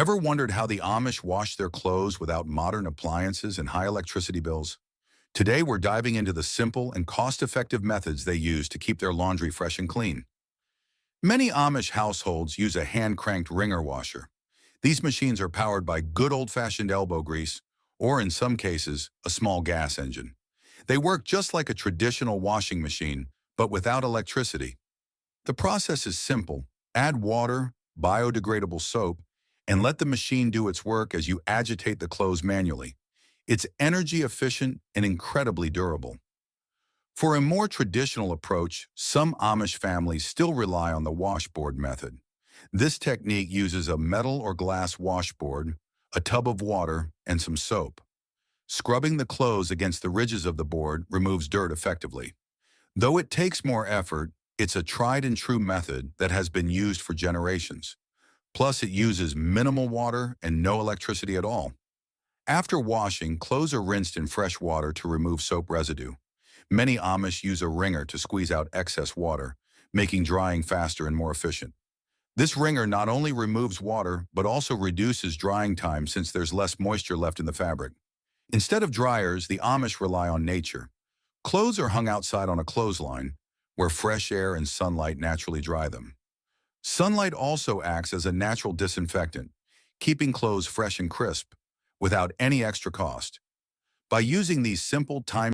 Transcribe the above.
Ever wondered how the Amish wash their clothes without modern appliances and high electricity bills? Today, we're diving into the simple and cost-effective methods they use to keep their laundry fresh and clean. Many Amish households use a hand-cranked wringer washer. These machines are powered by good old-fashioned elbow grease, or in some cases, a small gas engine. They work just like a traditional washing machine, but without electricity. The process is simple. Add water, biodegradable soap, and let the machine do its work as you agitate the clothes manually. It's energy efficient and incredibly durable. For a more traditional approach, some Amish families still rely on the washboard method. This technique uses a metal or glass washboard, a tub of water, and some soap. Scrubbing the clothes against the ridges of the board removes dirt effectively. Though it takes more effort, it's a tried and true method that has been used for generations. Plus, it uses minimal water and no electricity at all. After washing, clothes are rinsed in fresh water to remove soap residue. Many Amish use a wringer to squeeze out excess water, making drying faster and more efficient. This wringer not only removes water, but also reduces drying time since there's less moisture left in the fabric. Instead of dryers, the Amish rely on nature. Clothes are hung outside on a clothesline, where fresh air and sunlight naturally dry them. Sunlight also acts as a natural disinfectant, keeping clothes fresh and crisp, without any extra cost. By using these simple time